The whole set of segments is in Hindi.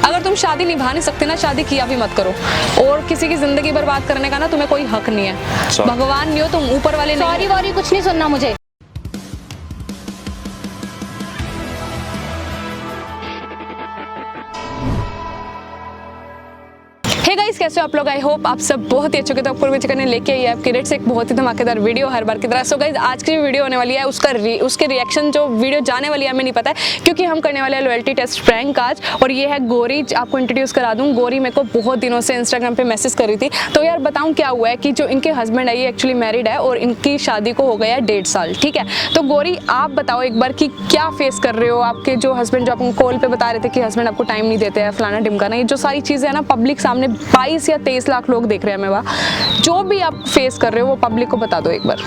अगर तुम शादी निभा नहीं सकते ना, शादी किया भी मत करो। और किसी की जिंदगी बर्बाद करने का ना तुम्हें कोई हक नहीं है। भगवान नहीं हो तुम, ऊपर वाले नहीं। सॉरी वॉरी कुछ नहीं सुनना मुझे। हे गाइस, कैसे हो आप लोग? आई होप आप सब बहुत ही अच्छे हो। तो आपको वीडियो करने लेके आई है आपके रेट से एक बहुत ही धमाकेदार वीडियो हर बार की तरह। सो गाइस, आज की जो वीडियो होने वाली है उसके रिएक्शन जो वीडियो जाने वाली है हमें नहीं पता है, क्योंकि हम करने वाले हैं लॉयल्टी टेस्ट प्रैंक आज। और ये है गोरी। आपको इंट्रोड्यूस करा दूं। गोरी मेरे को बहुत दिनों से इंस्टाग्राम पे मैसेज कर रही थी। तो यार बताऊं क्या हुआ है कि जो इनके हस्बैंड है ये एक्चुअली मैरिड है और इनकी शादी को हो गया है 1.5 साल। ठीक है, तो गोरी आप बताओ एक बार कि क्या फेस कर रहे हो। आपके जो हस्बैंड, जो आपको कॉल पे बता रहे थे कि हस्बैंड आपको टाइम नहीं देते हैं, फलाना ढिमकाना, ये जो सारी चीजें है ना पब्लिक सामने 22 या 23 लाख लोग देख रहे हैं। मैं जो भी आप फेस कर रहे हो वो पब्लिक को बता दो एक बार।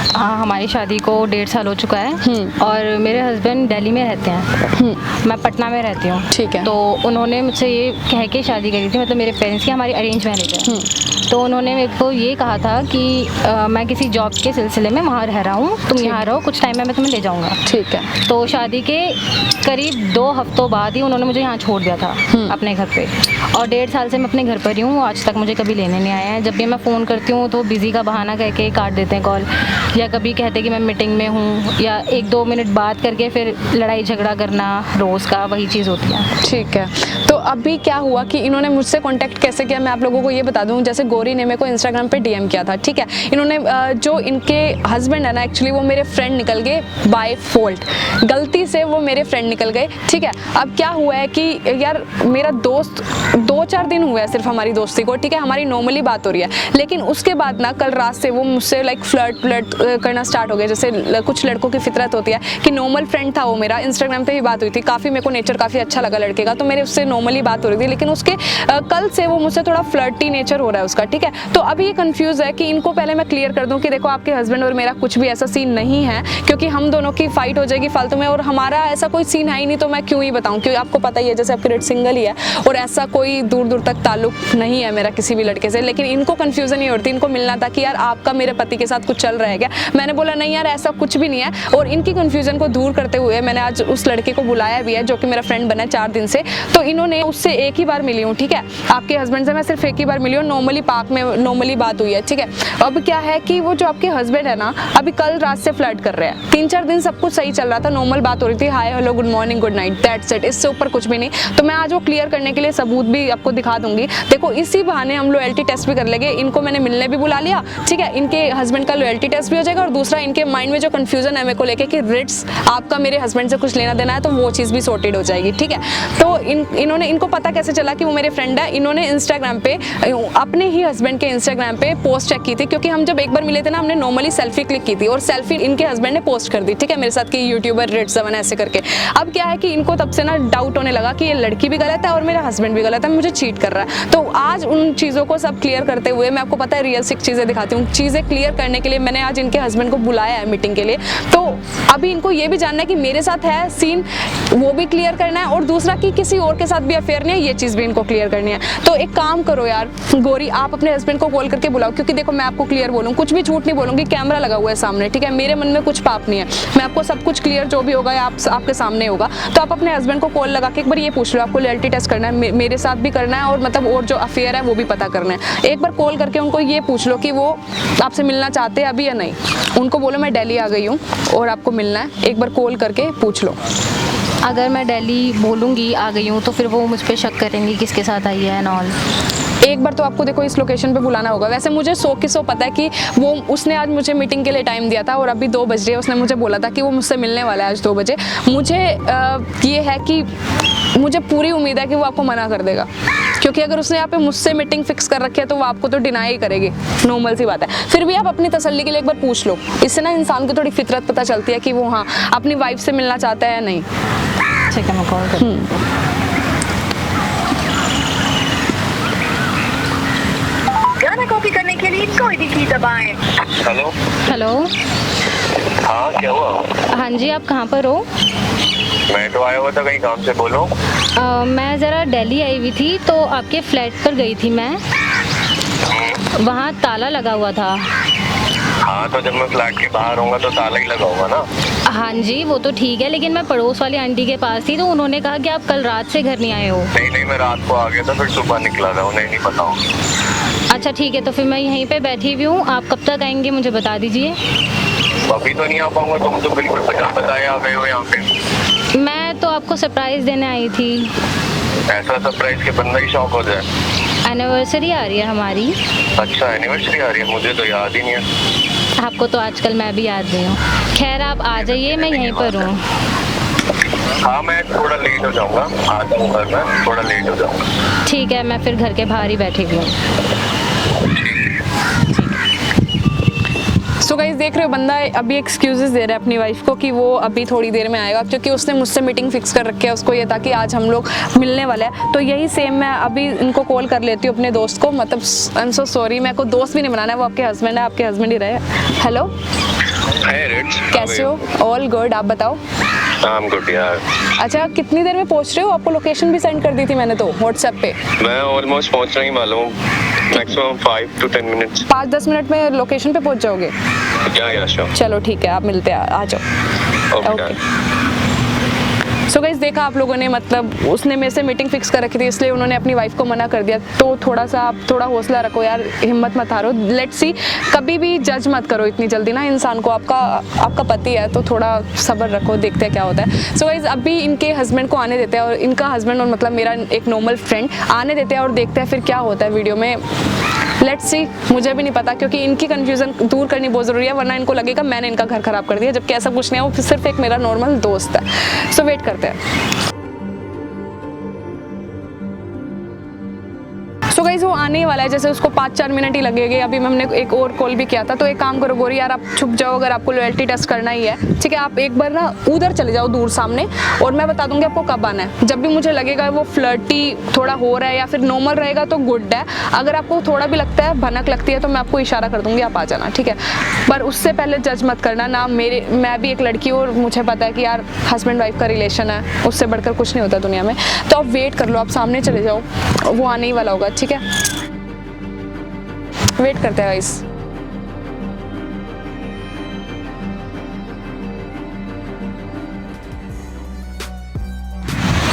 हाँ, हमारी शादी को 1.5 साल हो चुका है और मेरे हस्बैंड दिल्ली में रहते हैं, मैं पटना में रहती हूँ। ठीक है। तो उन्होंने मुझसे ये कह के शादी करी थी, मतलब मेरे पेरेंट्स की, हमारी अरेंज मैरिज है। तो उन्होंने मेरे को ये कहा था कि मैं किसी जॉब के सिलसिले में वहाँ रह रहा हूँ, तुम यहाँ रहो, कुछ टाइम में मैं तुम्हें ले जाऊँगा। ठीक है। तो शादी के करीब 2 हफ्तों बाद ही उन्होंने मुझे यहाँ छोड़ दिया था अपने घर पे। और 1.5 साल से मैं अपने घर पर ही हूँ, आज तक मुझे कभी लेने नहीं आया है। जब भी मैं फ़ोन करती हूँ तो बिज़ी का बहाना कह के काट देते हैं कॉल, या कभी कहते कि मैं मीटिंग में हूँ, या 1-2 मिनट बात करके फिर लड़ाई झगड़ा करना, रोज़ का वही चीज़ होती है। ठीक है, तो अभी क्या हुआ कि इन्होंने मुझसे कांटेक्ट कैसे किया, मैं आप लोगों को ये बता दूं। जैसे गोरी ने मेरे को इंस्टाग्राम पे डीएम किया था। ठीक है, इन्होंने जो इनके हस्बैंड है ना, एक्चुअली वो मेरे फ्रेंड निकल गए बाय फॉल्ट, गलती से वो मेरे फ्रेंड निकल गए। ठीक है, अब क्या हुआ है कि यार मेरा दोस्त 2-4 दिन हुए हैं सिर्फ हमारी दोस्ती को। ठीक है, हमारी नॉर्मली बात हो रही है, लेकिन उसके बाद ना कल रात से वो मुझसे लाइक फ्लर्ट करना स्टार्ट हो गया। जैसे कुछ लड़कों की फितरत होती है कि नॉर्मल फ्रेंड था वो मेरा, इंस्टाग्राम पे भी बात हुई थी, काफ़ी मेरे को नेचर काफ़ी अच्छा लगा लड़के का, तो मेरे उससे नॉर्मली बात हो रही थी। लेकिन उसके कल से वो मुझसे थोड़ा फ्लर्टी नेचर हो रहा है उसका। ठीक है, तो अभी ये कंफ्यूज है कि इनको पहले मैं क्लियर कर दूं कि देखो आपके हस्बैंड और मेरा कुछ भी ऐसा सीन नहीं है, क्योंकि हम दोनों की फाइट हो जाएगी फालतू में, और हमारा ऐसा कोई सीन है ही नहीं, तो मैं क्यों ही बताऊं। क्योंकि आपको पता ही है जैसे आपकी रेट सिंगल ही है और ऐसा कोई दूर दूर तक ताल्लुक नहीं है मेरा किसी भी लड़के से। लेकिन इनको कंफ्यूजन ये होती, इनको मिलना था कि यार आपका मेरे पति के साथ कुछ चल रहा है क्या। मैंने बोला नहीं यार ऐसा कुछ भी नहीं है, और इनकी कंफ्यूजन को दूर करते हुए मैंने आज उस लड़के को बुलाया भी है जो कि मेरा फ्रेंड बना है 4 दिन से। तो इन्होंने उससे एक ही बार मिली हूँ। ठीक है, आपके हस्बैंड से मैं सिर्फ एक ही बार मिली हूँ, नॉर्मली पार्क में नॉर्मली बात हुई है। ठीक है, अब क्या है कि वो जो आपके हस्बैंड है ना, अभी कल रात से फ्लर्ट कर रहे हैं। 3-4 दिन सब कुछ सही चल रहा था, नॉर्मल बात हो रही थी, hi hello good morning good night, that's it, इससे ऊपर कुछ भी नहीं। तो मैं आज वो क्लियर करने के लिए सबूत भी आपको दिखा दूंगी। देखो इसी बहाने हम लॉयल्टी टेस्ट भी कर लेंगे। इनको मैंने मिलने भी बुला लिया। ठीक है, इनके हस्बैंड का लॉयल्टी टेस्ट भी हो जाएगा, और दूसरा इनके माइंड में जो कंफ्यूजन है मेरे को लेके कि रिट्स आपका मेरे हस्बैंड से कुछ लेना देना है, तो वो चीज़ भी सॉर्टेड हो जाएगी। ठीक है, तो इनको पता कैसे चला कि वो मेरे फ्रेंड है। इन्होंने इंस्टाग्राम पे अपने ही हस्बैंड के इंस्टाग्राम पे पोस्ट चेक की थी, क्योंकि हम जब एक बार मिले थे ना, हमने नॉर्मली सेल्फी क्लिक की थी और सेल्फी इनके हस्बैंड ने पोस्ट कर दी। ठीक है, मेरे साथ कि यूट्यूबर रेट 7 ऐसे करके। अब क्या है कि इनको तब से ना डाउट होने लगा कि ये लड़की भी गलत है और मेरा हस्बैंड भी गलत है, मुझे चीट कर रहा है। तो आज उन चीज़ों को सब क्लियर करते हुए मैं आपको पता है रियलिस्टिक चीज़ें दिखाती हूँ। चीज़ें क्लियर करने के लिए मैंने आज इनके हस्बैंड को बुलाया है मीटिंग के लिए। तो अभी इनको ये भी जानना है कि मेरे साथ है सीन, वो भी क्लियर करना है, और दूसरा कि किसी और के साथ भी अफेयर नहीं है, ये चीज़ भी इनको क्लियर करनी है। तो एक काम करो यार गोरी, आप अपने हस्बैंड को कॉल करके बुलाओ, क्योंकि देखो मैं आपको क्लियर बोलूँ, कुछ भी झूठ नहीं बोलूँगी, कैमरा लगा हुआ है सामने। ठीक है, मेरे मन में कुछ पाप नहीं है, मैं आपको सब कुछ क्लियर जो भी होगा आपके सामने होगा। तो आप अपने हस्बैंड को कॉल लगा के एक बार ये पूछ लो, आपको लॉयल्टी टेस्ट करना है, मेरे साथ भी करना है, और मतलब और जो अफेयर है वो भी पता करना है। एक बार कॉल करके उनको ये पूछ लो कि वो आपसे मिलना चाहते हैं अभी या नहीं। उनको बोलो मैं दिल्ली आ गई हूँ और आपको मिलना है, एक बार कॉल करके पूछ लो। अगर मैं दिल्ली बोलूँगी आ गई हूँ तो फिर वो मुझ पर शक करेंगी किसके साथ आई है एंड ऑल। एक बार तो आपको देखो इस लोकेशन पे बुलाना होगा। वैसे मुझे 100 पता है कि वो उसने आज मुझे मीटिंग के लिए टाइम दिया था और अभी 2 बज रहे हैं। उसने मुझे बोला था कि वो मुझसे मिलने वाला है आज 2 बजे। मुझे ये है कि मुझे पूरी उम्मीद है कि वो आपको मना कर देगा, क्योंकि अगर उसने यहाँ पे मुझसे मीटिंग फिक्स कर रखी है तो वो आपको तो डिनाई ही करेगी, नॉर्मल सी बात है। फिर भी आप अपनी तसल्ली के लिए एक बार पूछ लो, इससे ना इंसान को थोड़ी फितरत पता चलती है कि वो हाँ अपनी वाइफ से मिलना चाहता है या नहीं। ठीक है, मैं कॉल करती हूँ। गाना कॉपी करने के लिए कोई भी की दबाएं। हेलो हेलो, हाँ क्या हुआ? हाँ जी, आप कहाँ पर हो? मैं तो आया हुआ था कहीं काम से, बोलो। मैं ज़रा दिल्ली आई हुई थी तो आपके फ्लैट पर गई थी मैं, वहाँ ताला लगा हुआ था। हाँ तो जब मैं फ्लैट के बाहर होऊंगा तो ताला ही लगा होगा ना। हाँ जी, वो तो ठीक है, लेकिन मैं पड़ोस वाली आंटी के पास थी तो उन्होंने कहा कि आप कल रात से घर नहीं आए हो। नहीं, मैं रात को आ गया था, फिर सुबह निकला था, उन्हें नहीं पता होगा। अच्छा ठीक है, तो फिर मैं यहीं पे बैठी हुई हूँ, आप कब तक आएंगे मुझे बता दीजिए। अभी तो नहीं आ पाऊंगा, तुम तो बिल्कुल बचा बताए आ गए हो यहाँ पे। मैं तो आपको सरप्राइज़ देने आई थी। ऐसा सरप्राइज के बंदा ही शौक हो जाए। एनिवर्सरी आ रही है हमारी। अच्छा, एनिवर्सरी आ रही है, मुझे तो याद ही नहीं है। आपको तो आजकल मैं भी याद नहीं हूँ। खैर आप आ जाइए, मैं यहीं पर हूँ। हाँ, मैं थोड़ा लेट हो जाऊंगा, आता हूँ घर में, थोड़ा लेट हो जाऊंगा। ठीक है, मैं फिर घर के बाहर ही बैठी हुई हूँ। सो गाइस देख रहे हो, बंदा अभी एक्सक्यूजेस दे रहा है अपनी वाइफ को कि वो अभी थोड़ी देर में आएगा, क्योंकि उसने मुझसे मीटिंग फिक्स कर रखी है। उसको ये था कि आज हम लोग मिलने वाले हैं। तो यही सेम मैं अभी इनको कॉल कर लेती हूँ अपने दोस्त को। मतलब आई एम सो सॉरी, मेरे को दोस्त भी नहीं बनाना है, वो आपके हस्बैंड है, आपके हस्बैंड ही रहे। हेलो, कैसे हो? ऑल गुड, आप बताओ। I'm good यार। अच्छा, कितनी देर में पहुँच रहे हो? आपको लोकेशन भी सेंड कर दी थी मैंने तो व्हाट्सएप पे। मैं ऑलमोस्ट पहुंचने ही वाला हूँ, मैक्सिमम 5 to 10 मिनट्स। 5-10 मिनट में लोकेशन पे पहुँच जाओगे? या श्योर। चलो ठीक है, आप मिलते हैं, आ जाओ। ओके। सो गाइस देखा आप लोगों ने, मतलब उसने मेरे से मीटिंग फिक्स कर रखी थी, इसलिए उन्होंने अपनी वाइफ को मना कर दिया। तो थोड़ा सा आप थोड़ा हौसला रखो यार, हिम्मत मत हारो। लेट्स सी, कभी भी जज मत करो इतनी जल्दी ना इंसान को। आपका पति है तो थोड़ा सब्र रखो, देखते हैं क्या होता है। सो गाइस अभी इनके हस्बैंड को आने देते हैं, और इनका हस्बैंड और मतलब मेरा एक नॉर्मल फ्रेंड आने देते हैं, और देखते हैं फिर क्या होता है वीडियो में। लेट्स सी, मुझे भी नहीं पता, क्योंकि इनकी कन्फ्यूजन दूर करनी बहुत ज़रूरी है, वरना इनको लगेगा मैंने इनका घर खराब कर दिया, जबकि ऐसा कुछ नहीं है, वो सिर्फ एक मेरा नॉर्मल दोस्त है। सो वेट करते हैं। सो गाइस वो आने ही वाला है, जैसे उसको 5-4 मिनट ही लगेंगे। अभी हमने एक और कॉल भी किया था। तो एक काम करो गोरी यार, आप छुप जाओ, अगर आपको लॉयल्टी टेस्ट करना ही है, ठीक है। आप एक बार ना उधर चले जाओ दूर सामने, और मैं बता दूंगी आपको कब आना है। जब भी मुझे लगेगा वो फ्लर्टी थोड़ा हो रहा है या फिर नॉर्मल रहेगा तो गुड है। अगर आपको थोड़ा भी लगता है, भनक लगती है, तो मैं आपको इशारा कर दूंगी, आप आ जाना, ठीक है। पर उससे पहले जज मत करना ना। मैं भी एक लड़की हूँ और मुझे पता है कि यार हस्बैंड वाइफ का रिलेशन है, उससे बढ़कर कुछ नहीं होता दुनिया में। तो आप वेट कर लो, आप सामने चले जाओ, वो आने ही वाला होगा, ठीक है। वेट करते हैं गाइस।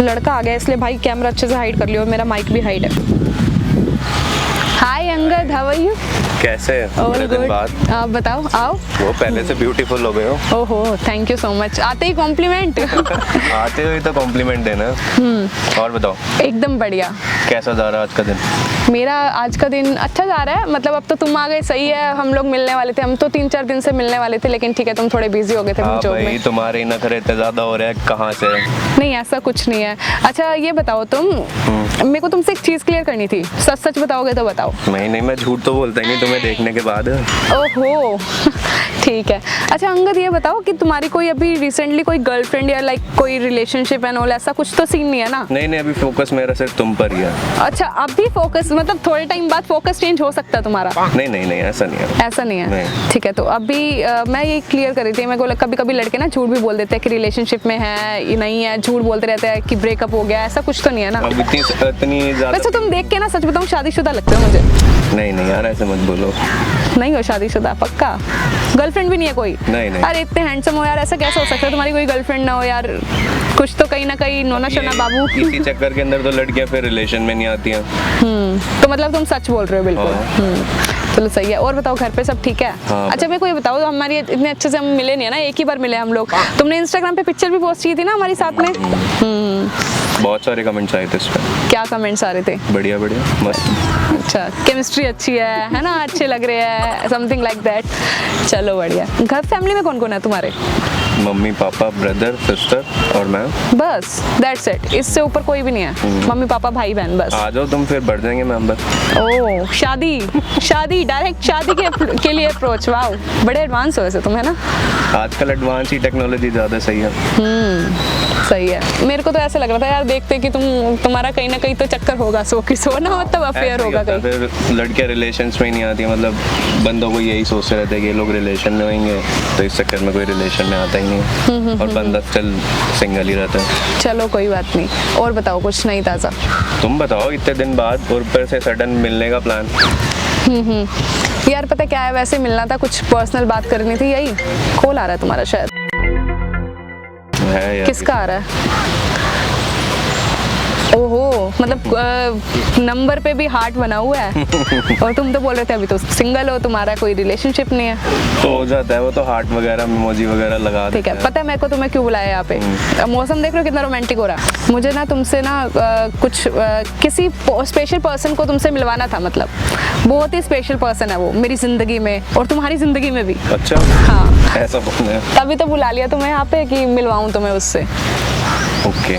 लड़का आ गया, इसलिए भाई कैमरा अच्छे से हाइड कर लियो, मेरा माइक भी हाइड है। हाय अंगद, हाउ आर यू? कैसे? बड़े दिन बाद। आप बताओ, आओ। वो पहले से ब्यूटीफुल हो गए हो। ओहो, थैंक यू सो मच। आते ही कॉम्प्लीमेंट। आते हुए तो कॉम्प्लीमेंट देना। और बताओ। एकदम बढ़िया। कैसा जा रहा आज का दिन? मेरा आज का दिन अच्छा जा रहा है। मतलब अब तो तुम आ गए, सही है। हम लोग मिलने वाले थे, हम तो 3-4 दिन से मिलने वाले थे, लेकिन ठीक है तुम थोड़े बिजी हो गए थे जॉब में। तुम्हारे ही नखरे इतने ज्यादा हो रहे हैं, कहाँ से? नहीं ऐसा कुछ नहीं है। अच्छा ये बताओ तुम, मेरे को तुमसे एक चीज क्लियर करनी थी, सच सच बताओगे तो बताओ। नहीं, मैं झूठ तो बोलता ही नहीं तुम्हें देखने के बाद। ओहो ठीक है। अच्छा अंगद ये बताओ कि तुम्हारी कोई अभी रिसेंटली कोई गर्लफ्रेंड या लाइक कोई रिलेशनशिप एंड ऑल, ऐसा कुछ तो सीन नहीं है ना? नहीं, अभी फोकस मेरा सिर्फ तुम पर ही है। अच्छा अभी फोकस, मतलब थोड़े टाइम बाद फोकस चेंज हो सकता है तुम्हारा? नहीं, ऐसा नहीं है। ऐसा नहीं है, ठीक है। तो अभी मैं ये क्लियर कर रही थी, मेरे को कभी कभी लड़के ना झूठ भी बोल देते हैं कि रिलेशनशिप में है, नहीं है, झूठ बोलते रहते हैं कि ब्रेकअप हो गया, ऐसा कुछ तो नहीं है ना? अब इतनी ज्यादा। वैसे तुम देख के ना सच बताऊं शादीशुदा लगते हो मुझे। नहीं यार ऐसे मत बोलो। नहीं हो शादीशुदा पक्का? गर्लफ्रेंड भी नहीं है कोई? नहीं। अरे इतने हैंडसम हो यार, ऐसा कैसे हो सकता है तुम्हारी कोई गर्लफ्रेंड ना हो यार? कुछ तो कहीं ना कहीं नोना शोना बाबू। इसी चक्कर के अंदर तो लड़कियां फिर रिलेशन में नहीं आती हैं। तो मतलब तुम सच बोल रहे हो बिल्कुल। चलो सही है। और बताओ घर पे सब ठीक है? हाँ, अच्छा मेरे को ये बताओ, हमारी इतने अच्छे से हम मिले नहीं है ना, एक ही बार मिले हम लोग। तुमने इंस्टाग्राम पे पिक्चर भी पोस्ट की थी ना हमारी साथ में? बहुत सारे कमेंट्स आए थे इस पे। क्या कमेंट्स आ रहे थे? बढ़िया मस्त। अच्छा केमिस्ट्री अच्छी है ना, अच्छे लग रहे हैं, समथिंग लाइक दैट। चलो बढ़िया। घर फैमिली में कौन कौन है तुम्हारे? मम्मी पापा ब्रदर सिस्टर और मैं। बस दैट्स इट, इससे ऊपर कोई भी नहीं है? मम्मी पापा भाई बहन बस? आ जाओ तुम, फिर बढ़ जाएंगे मेंबर। ओह शादी डायरेक्ट शादी के लिए अप्रोच। वाओ बड़े एडवांस हो वैसे तुम, है ना? आजकल एडवांस ही टेक्नोलॉजी ज्यादा सही है। सही है। मेरे को तो ऐसे लग रहा था यार देखते कि तुम्हारा कहीं ना कहीं तो चक्कर होगा, सो ना मतलब अफेयर होगा कहीं। फिर लड़कियां रिलेशंस में ही नहीं आती, मतलब बंदों को यही सोचते रहते हैं कि ये लोग रिलेशन में होंगे, तो इस चक्कर में कोई रिलेशन में आता ही नहीं और बंदा चल सिंगल ही रहता है। चलो कोई बात नहीं। और बताओ कुछ नहीं ताज़ा? तुम बताओ, इतने दिन बाद और ऊपर से सडन मिलने का प्लान। यार पता क्या है, वैसे मिलना था, कुछ पर्सनल बात करनी थी, यही कॉल आ रहा है तुम्हारा शायद। है यार। किसका आ रहा है? ओहो, मतलब नंबर पे भी हार्ट बना हुआ है। और तुम तो बोल रहे थे अभी तो सिंगल हो, तुम्हारा कोई रिलेशनशिप नहीं है। तो हो जाता है वो तो, हार्ट वगैरह इमोजी वगैरह लगा ठीक देते है, हैं। पता है मेरे को तुम्हें क्यों बुलाया यहाँ पे? मौसम देख रहे हो कितना रोमांटिक हो रहा है। मुझे ना तुमसे ना कुछ किसी स्पेशल पर्सन को तुमसे मिलवाना था, मतलब बहुत ही स्पेशल पर्सन है वो मेरी जिंदगी में और तुम्हारी जिंदगी में भी। अच्छा, हाँ, ऐसा बोलना है। तभी तो बुला लिया तुम्हें यहाँ पे कि मिलवाऊं तुम्हें उससे। ओके,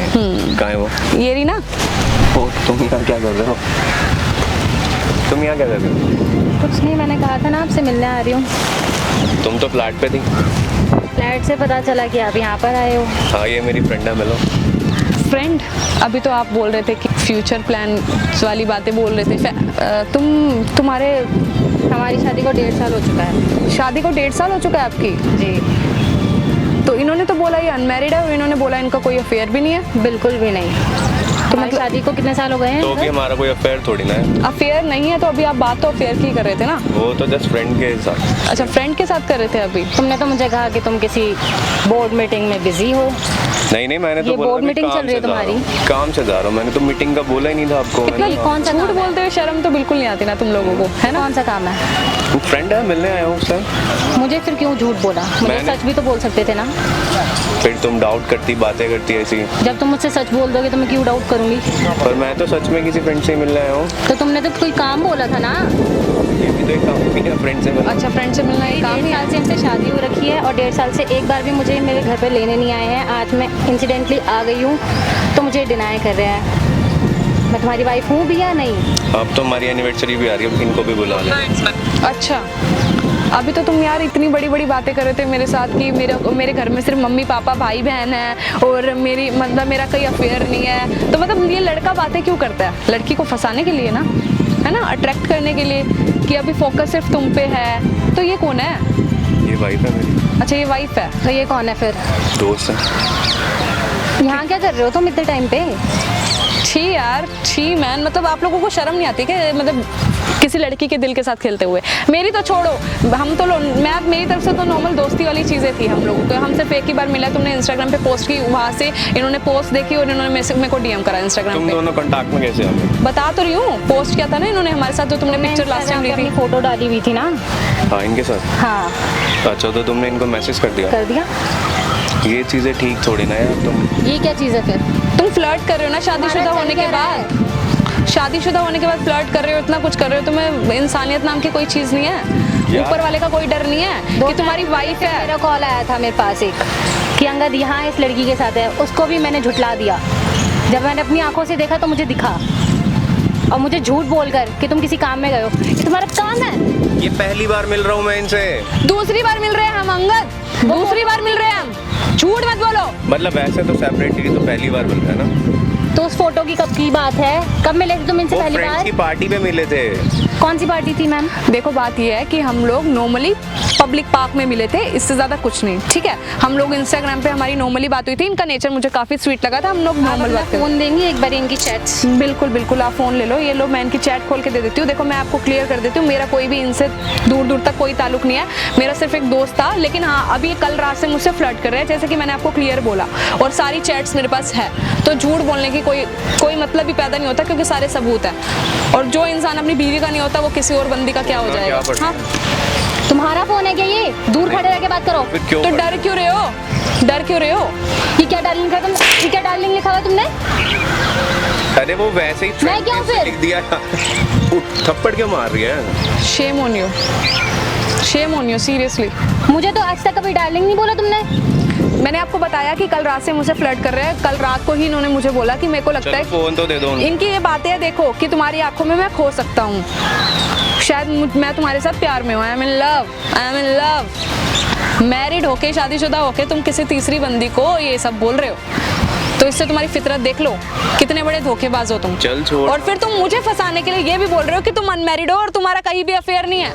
कहाँ है वो? ये रही ना। ओ, तुम यहाँ क्या कर रहे हो? तुम यहाँ क्या कर रहे हो? कुछ नहीं, मैंने कहा था ना आपसे मिलने आ रही हूँ। तुम तो फ्लैट पे थी। फ्लैट से पता चला कि आप यहाँ पर आए हो। हाँ, ये मेरी फ्रेंड है, मिलो। फ्रेंड? अभी तो आप बोल रहे थे कि फ्यूचर प्लान वाली बातें बोल रहे थे। तुम्हारे हमारी शादी को 1.5 साल हो चुका है। शादी को 1.5 साल हो चुका है आपकी? जी। तो इन्होंने तो बोला ये अनमैरिड है और इन्होंने बोला इनका कोई अफेयर भी नहीं है। बिल्कुल भी नहीं। हमारी शादी को कितने साल हो गए हैं? तो भी हमारा कोई अफेयर थोड़ी ना है। अफेयर नहीं है तो अभी आप बात तो अफेयर की कर रहे थे ना? वो तो जस्ट फ्रेंड के साथ। अच्छा, फ्रेंड के साथ कर रहे थे अभी? तुमने तो मुझे कहा कि तुम किसी बोर्ड मीटिंग में बिजी हो। नहीं नहीं, मैंने तो ये बोला बोर्ड कि मीटिंग काम चल रही है से जा रहा हूँ। तुम्हारी? काम से जा रहा हूँ, मैंने तो मीटिंग का बोला ही नहीं था आपको। इतना ये कौन सा झूठ काम है? बोलते हुए शर्म तो बिल्कुल नहीं आती ना तुम लोगों को, है ना? कौन सा काम है? फ्रेंड है, मिलने आया हूँ उससे। मुझे फिर क्यों झूठ बोला? मुझे मैंने- सच भी तो बोल सकते थे ना। फिर तुम डाउट करती, बातें करती ऐसी। जब तुम मुझसे सच बोल दोगे तो मैं क्यों डाउट करूंगी? पर मैं तो सच में किसी फ्रेंड से ही मिलने आया हूँ। तो तुमने तो कोई काम बोला था ना। ये भी तो एक काम ही है, फ्रेंड से मिलना। अच्छा, फ्रेंड से मिलना एक काम 1.5 ही साल है। से इनसे शादी हो रखी है और 1.5 साल से एक बार भी मुझे मेरे घर पे लेने नहीं आए हैं। आज मैं इंसिडेंटली आ गई हूँ तो मुझे डिनाई कर रहे हैं। मैं तुम्हारी वाइफ हूँ भी या नहीं? अब तो हमारी एनिवर्सरी भी आ रही है, इनको भी बुला लें। अच्छा, अभी तो तुम यार इतनी बड़ी बड़ी बातें कर रहे थे मेरे साथ कि मेरे घर में सिर्फ मम्मी पापा भाई बहन है और मेरा कोई अफेयर नहीं है। तो मतलब ये लड़का बातें क्यों करता है? लड़की को फंसाने के लिए ना, है ना, अट्रैक्ट करने के लिए कि अभी फोकस सिर्फ तुम पे है। तो ये कौन है? ये वाइफ है मेरी। अच्छा, ये वाइफ है। तो ये कौन है फिर? दोस्त है। यहाँ क्या कर रहे हो तुम इतने टाइम पे? छी यार, छी मैन, मतलब आप लोगों को शर्म नहीं आती क्या? मतलब किसी लड़की के दिल के साथ खेलते हुए। मेरी तो छोड़ो, हम तो मेरी तरफ से तो नॉर्मल दोस्ती वाली चीज़ें थी हम लोगों को। हम सिर्फ एक ही बार मिला, तुमने इंस्टाग्राम पे पोस्ट की, वहाँ से इन्होंने पोस्ट देखी और इन्होंने मेरे को डीएम करा इंस्टाग्राम तुम पे। दोनों कांटेक्ट में कैसे आ गए? बता तो रही हूँ, पोस्ट किया था ना इन्होंने हमारे साथ, जो तुमने पिक्चर लास्ट टाइम ली थी। अपनी फोटो डाली हुई थी ना। हाँ, इनके साथ। हाँ, अच्छा, तो तुमने इनको मैसेज कर दिया? कर दिया। ये चीज़ें ठीक थोड़ी ना यार। तुम ये क्या चीज़ है फिर? तुम फ्लर्ट कर रहे हो ना शादीशुदा तुम्हारा होने चल के क्या रहा बाद। शादीशुदा होने के बाद फ्लर्ट कर रहे हो, इतना कुछ कर रहे हो, तुम्हें इंसानियत नाम की कोई चीज़ नहीं है? यार। ऊपर वाले का कोई डर नहीं है कि तुम्हारी वाइफ है? मेरा कॉल आया था मेरे पास एक कि अंगद यहाँ इस लड़की के साथ है। उसको भी मैंने झुठला दिया। जब मैंने अपनी आंखों से देखा तो मुझे दिखा, और मुझे झूठ बोलकर कि तुम किसी काम में गए हो। ये तुम्हारा काम है? ये पहली बार मिल रहा हूँ मैं इनसे। दूसरी बार मिल रहे हैं हम अंगद, दूसरी बार मिल रहे हैं हम, झूठ मत बोलो। मतलब ऐसे तो सेपरेटली तो पहली बार मिल रहा है ना। तो उस फोटो की कब की बात है? कब मिले थे तुम इनसे वो पहली फ्रेंड्स बार? की पार्टी पे मिले थे। कौन सी पार्टी थी मैम? देखो, बात ये है कि हम लोग नॉर्मली पब्लिक पार्क में मिले थे, इससे ज़्यादा कुछ नहीं, ठीक है? हम लोग इंस्टाग्राम पे हमारी नॉर्मली बात हुई थी। इनका नेचर मुझे काफ़ी स्वीट लगा था, हम लोग नॉर्मल बात कर। फोन देंगी एक बार इनकी चैट्स? बिल्कुल बिल्कुल, आप फ़ोन ले लो, ये लो, मैं इनकी चैट खोल के दे देती हूँ। देखो, मैं आपको क्लियर कर देती हूँ, मेरा कोई भी इनसे दूर दूर तक कोई ताल्लुक नहीं है। मेरा सिर्फ एक दोस्त था, लेकिन हाँ, अभी ये कल रात से मुझसे फ्लर्ट कर रहे हैं, जैसे कि मैंने आपको क्लियर बोला, और सारी चैट्स मेरे पास है। तो झूठ बोलने की कोई मतलब भी पैदा नहीं होता, क्योंकि सारे सबूत हैं। और जो इंसान अपनी बीवी का नहीं होता, वो किसी और बंदी का क्या हो जाएगा? हाँ, तुम्हारा फोन है क्या ये? दूर खड़े रह के बात करो। फिर क्यों? तो डर क्यों रहे हो? डर क्यों रहे हो? ये क्या डार्लिंग लिखा तुमने? ये क्या डार्लिंग लिखा हुआ तुमने? अरे वो वैसे ही मैं क्या friend से फिर? लिख दिया। थप्पड़ क्यों मार रही है? Shame on you, shame on you, seriously. मुझे तो आज तक कभी डार्लिंग नहीं बोला तुमने। मैंने आपको बताया कि कल रात से मुझसे फ्लर्ट कर रहे हैं। कल रात को ही इन्होंने मुझे बोला कि मेरे को लगता चलो है फोन तो दे दो उनको। इनकी ये बातें हैं, देखो कि तुम्हारी आंखों में मैं खो सकता हूँ, शायद मैं तुम्हारे साथ प्यार में हूँ। I am in love, I am in love. Married होके, शादीशुदा होके तुम किसी तीसरी बंदी को ये सब बोल रहे हो, तो इससे तुम्हारी फितरत देख लो, कितने बड़े धोखेबाज हो तुम। चल छोड़। और फिर तुम मुझे फंसाने के लिए ये भी बोल रहे हो कि तुम अनमैरिड हो और तुम्हारा कहीं भी अफेयर नहीं है,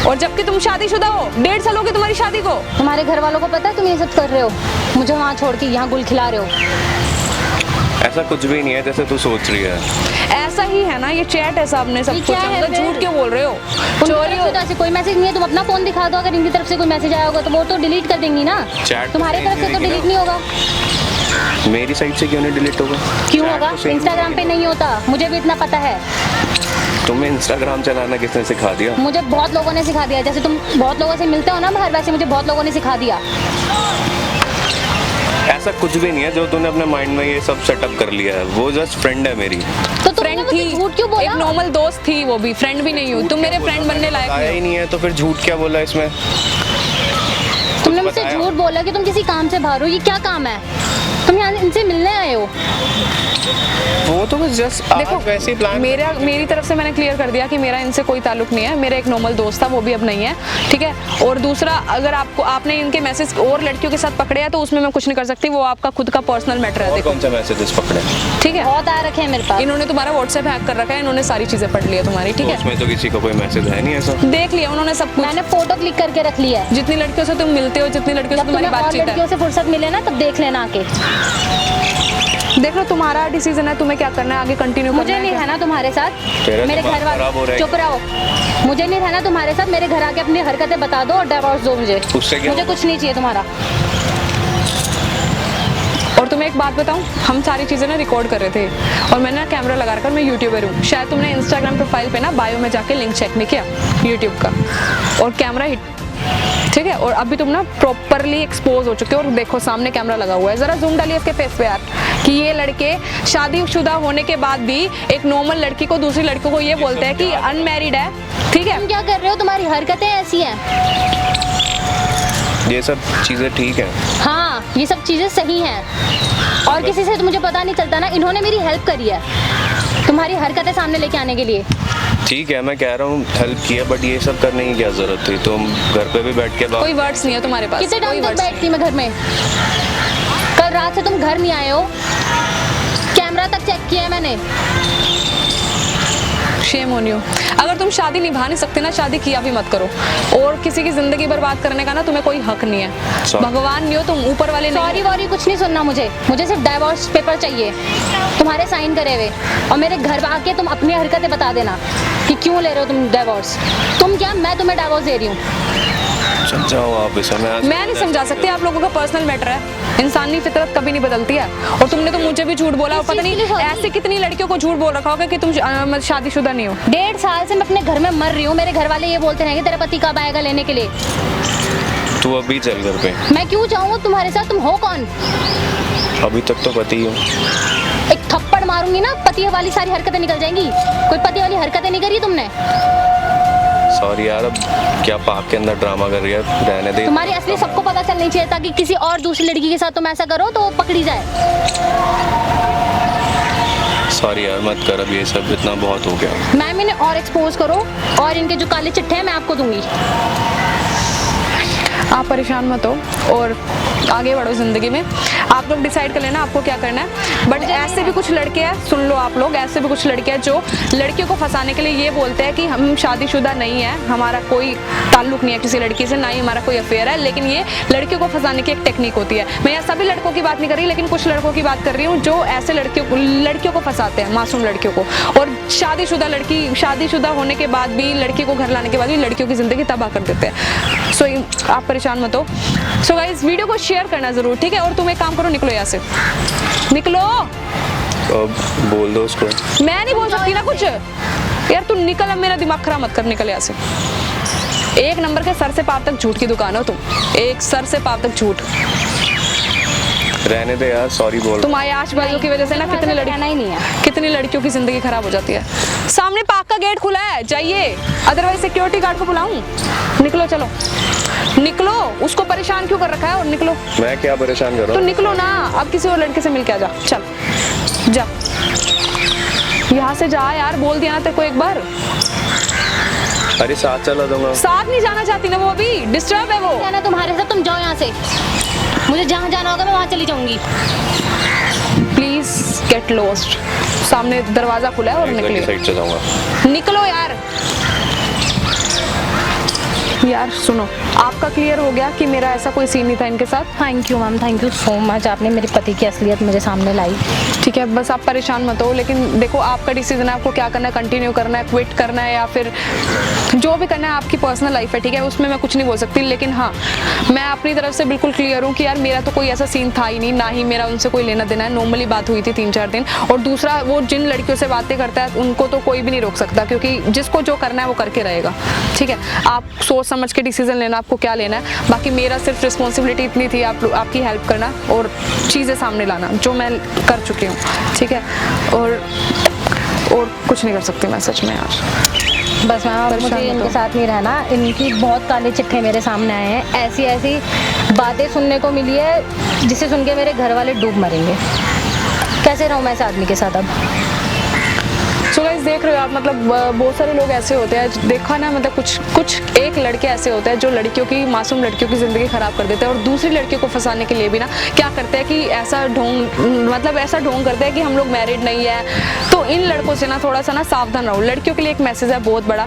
और जबकि तुम शादीशुदा हो। 1.5 साल हो गए तुम्हारी शादी को। तुम्हारे घर वालों को पता है तुम ये सब कर रहे हो? मुझे वहाँ छोड़ के यहाँ गुल खिला रहे हो। ऐसा कुछ भी नहीं है जैसे तू सोच रही है। ऐसा ही है ना, ये चैट है सामने सब ये कुछ। क्या है अंकल फिर? झूठ क्यों बोल रहे हो? उनकी चोरी तरफ से तो ऐसे कोई मैसेज नहीं है, तुम अपना फोन दिखा दो, अगर इनकी तरफ से कोई मैसेज आया होगा तो वो तो डिलीट कर देंगी ना। Chat तुम्हारी तो तरफ से तो देगी डिलीट ना। नहीं होगा। मेरी साइड से क्यों नहीं डिलीट होगा? क्यों Chat होगा? तो same इंस्टाग्राम पे होगी। नहीं होता, मुझे भी इतना पता है। तुम्हें इंस्टाग्राम चलाना किसने सिखा दिया? मुझे बहुत लोगों ने सिखा दिया, जैसे तुम बहुत लोगों से मिलते हो ना बाहर, वैसे मुझे बहुत लोगों ने सिखा दिया। ऐसा कुछ भी नहीं है जो तूने अपने माइंड में ये सब सेटअप कर लिया है। वो जस्ट फ्रेंड है मेरी। तो तुमने फ्रेंड मुझसे थी, झूठ क्यों बोला? एक नॉर्मल दोस्त थी, वो भी फ्रेंड भी नहीं हूँ। तुम मेरे फ्रेंड बनने लायक आया नहीं ही हो। नहीं है तो फिर झूठ क्या बोला इसमें? तुमने कुछ मुझसे बताया? झूठ बोला कि तुम किसी काम से बाहर हो। ये क्या काम है? तुम यहाँ इनसे मिलने आए हो। वो तो बस जस्ट देखो वैसे ही प्लान। मेरी तरफ से मैंने क्लियर कर दिया कि मेरा इनसे कोई ताल्लुक नहीं है। मेरा एक नॉर्मल दोस्त था, वो भी अब नहीं है, ठीक है। और दूसरा, अगर आपने इनके मैसेज और लड़कियों के साथ पकड़े हैं तो उसमें मैं कुछ नहीं कर सकती, वो आपका खुद का पर्सनल मैटर है। और देखो कौन सा मैसेजेस पकड़े? ठीक है, बहुत आ रखे हैं मेरे पास। इन्होंने तुम्हारा व्हाट्सएप हैक कर रखा है, इन्होंने सारी चीजें पढ़ ली है तुम्हारी, ठीक है। उसमें तो किसी का कोई मैसेज है नहीं ऐसा। देख लिया उन्होंने सब कुछ। मैंने फोटो क्लिक करके रख लिया है। जितनी लड़कियों से तुम मिलते हो, जितनी लड़कियों से जब तुम्हारी तुम्हें और बातचीत लड़कियों है, से फुर्सत मिले ना, तब देख लेना आके। देख लो तुम्हारा डिसीजन है, तुम्हें क्या करना है, आगे कंटिन्यू करना मुझे है नहीं क्या? रहना तुम्हारे साथ। तेरा मेरे दिमाग घर खराब हो रहा वाले है। चुप रहो। मुझे नहीं रहना तुम्हारे साथ। मेरे घर आके अपनी हरकतें बता दो और डिवोर्स दो मुझे। उससे क्या मुझे होगा? कुछ नहीं चाहिए तुम्हारा। और तुम्हें एक बात बताऊं, हम सारी चीज़ें ना रिकॉर्ड कर रहे थे और मैंने ना कैमरा लगा रखा, मैं यूट्यूबर हूँ। शायद तुमने इंस्टाग्राम प्रोफाइल पे ना बायो में जाके लिंक चेक नहीं किया यूट्यूब का, और कैमरा हिट, ठीक है। और अभी तुम ना प्रॉपरली एक्सपोज हो चुके हो, और देखो सामने कैमरा लगा हुआ है। जरा जूम डालिए इसके फेस पे यार, कि ये लड़के शादीशुदा होने के बाद भी एक नॉर्मल लड़की को, दूसरी लड़कियों को ये बोलते हैं कि अनमैरिड है, ठीक है। तुम क्या कर रहे हो? तुम्हारी हरकतें ऐसी हैं। ये सब चीजें ठीक है। हाँ, ये सब चीजें सही हैं। और किसी से तो मुझे पता नहीं चलता ना। इन्होंने मेरी हेल्प करी है तुम्हारी हरकतें सामने लेके आने के लिए। ठीक है, मैं कह रहा हूँ हेल्प किया, बट ये सब करने की क्या जरूरत थी? तुम घर पे भी बैठ के कोई वर्ड्स नहीं है तुम्हारे पास, कितने कोई टाइम तक वर्ड्स बैठती मैं घर में? कल रात से तुम घर नहीं आए हो। कैमरा तक चेक किया है मैंने। Shame on you. अगर तुम शादी निभा नहीं सकते ना, शादी किया भी मत करो। और किसी की जिंदगी बर्बाद करने का ना तुम्हें कोई हक नहीं है। Sorry. भगवान नहीं हो तुम, ऊपर वाले नहीं सॉरी हो। वॉरी कुछ नहीं सुनना मुझे। मुझे सिर्फ डाइवोर्स पेपर चाहिए, तुम्हारे साइन करे हुए। और मेरे घर आके तुम अपनी हरकतें बता देना कि क्यों ले रहे हो तुम डाइवोर्स। तुम क्या, मैं तुम्हें डाइवोर्स दे रही हूँ। समझाओ आप इसे। मैं नहीं समझा सकती, आप लोगों का पर्सनल मैटर है। इंसानी फितरत कभी नहीं बदलती है। और तुमने तो मुझे भी झूठ बोला, और इस पता चीज़ के नहीं लिए sorry। ऐसे कितनी लड़कियों को झूठ बोल रखा होगा कि तुम शादीशुदा नहीं हो। 1.5 साल से मैं अपने घर में मर रही हूँ। मेरे घर वाले ये बोलते हैं कि तेरा पति कब आएगा लेने के लिए। तू अभी चल घर पे। मैं क्यों जाऊँ तुम्हारे साथ? तुम हो कौन? अभी तक तो पति हो। एक थप्पड़ मारूंगी ना, पति वाली सारी हरकतें निकल जाएंगी। कोई पति वाली हरकतें नहीं करी तुमने। सॉरी यार, अब क्या पाप के अंदर ड्रामा कर रही है, रहने दे। तुम्हारी असली सबको पता चलनी चाहिए, ताकि किसी और दूसरी लड़की के साथ तुम ऐसा करो तो वो पकड़ी जाए। सॉरी यार, मत कर, अब ये सब इतना बहुत हो गया। मैम इन्हें और एक्सपोज करो, और इनके जो काले चिट्ठे हैं मैं आपको दूंगी। आप परेशान मत हो और आगे बढ़ो ज़िंदगी में। आप लोग डिसाइड कर लेना आपको क्या करना है। बट ऐसे भी कुछ लड़के हैं, सुन लो आप लोग, ऐसे भी कुछ लड़के हैं जो लड़कियों को फंसाने के लिए ये बोलते हैं कि हम शादीशुदा नहीं है, हमारा कोई ताल्लुक नहीं है किसी लड़की से, ना ही हमारा कोई अफेयर है। लेकिन ये लड़कियों को फंसाने की एक टेक्निक होती है। मैं यहाँ सभी लड़कों की बात नहीं कर रही, लेकिन कुछ लड़कों की बात कर रही हूँ जो ऐसे लड़कियों को फंसाते हैं, मासूम लड़कियों को। और शादीशुदा होने के बाद भी, लड़की को घर लाने के बाद भी लड़कियों की ज़िंदगी तबाह कर देते हैं। सो आप परेशान मत हो। सो गाइस, वीडियो को शेयर करना ज़रूर, ठीक है। और तुम एक काम करो, निकलो यहाँ से, निकलो। अब बोल दो उसको। मैं नहीं बोल सकती ना कुछ यार, तू निकल, अब मेरा दिमाग खराब मत कर, निकल यहाँ से। एक नंबर के सर से पाँव तक झूठ की दुकान हो तुम, एक सर से पाँव तक झूठ। रहने दे यार, सॉरी बोल। तुम आयाश बाजू की वजह से ना रहना ही नहीं है। कितनी लड़कियों की जिंदगी खराब हो जाती है। सामने पार्क का गेट खुला है, जाइए, अदरवाइज सिक्योरिटी गार्ड को बुलाऊं। निकलो, चलो निकलो, उसको परेशान क्यों कर रखा है, और निकलो। मैं क्या परेशान कर रहा तो हूँ? निकलो ना, अब किसी और लड़के से मिल के आ जा, चल जा यहाँ से जा यार, बोल दिया ना तेरे को एक बार। अरे साथ चला दूंगा। साथ नहीं जाना चाहती ना वो, अभी डिस्टर्ब है वो। कहना तुम्हारे साथ, तुम जाओ यहाँ से। मुझे जहाँ जाना होगा मैं वहाँ चली जाऊंगी। Please get lost. सामने दरवाजा खुला है और इधर की निकलिए, साइड से जाऊंगा। निकलो यार। यार सुनो, आपका क्लियर हो गया कि मेरा ऐसा कोई सीन नहीं था इनके साथ। Thank you ma'am, thank you so much, आपने मेरे पति की असलियत मुझे सामने लाई। ठीक है, बस आप परेशान मत हो, लेकिन देखो आपका डिसीजन है, आपको क्या करना है, कंटिन्यू करना है, क्विट करना है, या फिर जो भी करना है, आपकी पर्सनल लाइफ है, ठीक है, उसमें मैं कुछ नहीं बोल सकती। लेकिन हाँ, मैं अपनी तरफ से बिल्कुल क्लियर हूँ कि यार मेरा तो कोई ऐसा सीन था ही नहीं, ना ही मेरा उनसे कोई लेना देना है, नॉर्मली बात हुई थी 3-4 दिन। और दूसरा, वो जिन लड़कियों से बातें करता है उनको तो कोई भी नहीं रोक सकता, क्योंकि जिसको जो करना है वो करके रहेगा, ठीक है। आप सोच समझ के डिसीजन लेना, आपको क्या लेना है। बाकी मेरा सिर्फ रिस्पॉन्सिबिलिटी इतनी थी आपकी हेल्प करना और चीज़ें सामने लाना, जो मैं कर चुकी हूँ, ठीक है। और कुछ नहीं कर सकती मैं सच में यार। बस मैम, परेशान मुझे मत इनके हो। साथ नहीं रहना। इनकी बहुत काले चिट्ठे मेरे सामने आए हैं, ऐसी ऐसी बातें सुनने को मिली है जिसे सुन के मेरे घर वाले डूब मरेंगे। कैसे रहूँ मैं इस आदमी के साथ अब? सो गाइस, देख रहे हो आप, मतलब बहुत सारे लोग ऐसे होते हैं, देखा ना, मतलब कुछ एक लड़के ऐसे होते हैं जो लड़कियों की, मासूम लड़कियों की ज़िंदगी ख़राब कर देते हैं, और दूसरी लड़कियों को फंसाने के लिए भी ना क्या करते हैं कि ऐसा ढोंग करते हैं कि हम लोग मैरिड नहीं है। तो इन लड़कों से ना थोड़ा सा ना सावधान रहो। लड़कियों के लिए एक मैसेज है बहुत बड़ा,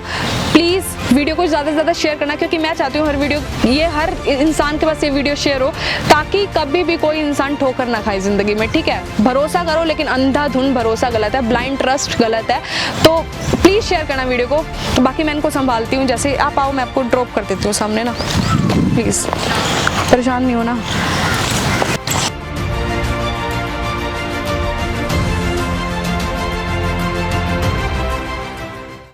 प्लीज़ वीडियो को ज़्यादा से ज़्यादा शेयर करना, क्योंकि मैं चाहती हूँ हर इंसान के पास ये वीडियो शेयर हो, ताकि कभी भी कोई इंसान ठोकर ना खाए ज़िंदगी में, ठीक है। भरोसा करो, लेकिन अंधाधुंध भरोसा गलत है, ब्लाइंड ट्रस्ट गलत है। तो प्लीज़ शेयर करना वीडियो को। तो बाकी मैं इनको संभालती हूँ, जैसे आप आओ मैं आपको ड्रॉप कर देती हूँ सामने ना, प्लीज़ परेशान नहीं हो ना।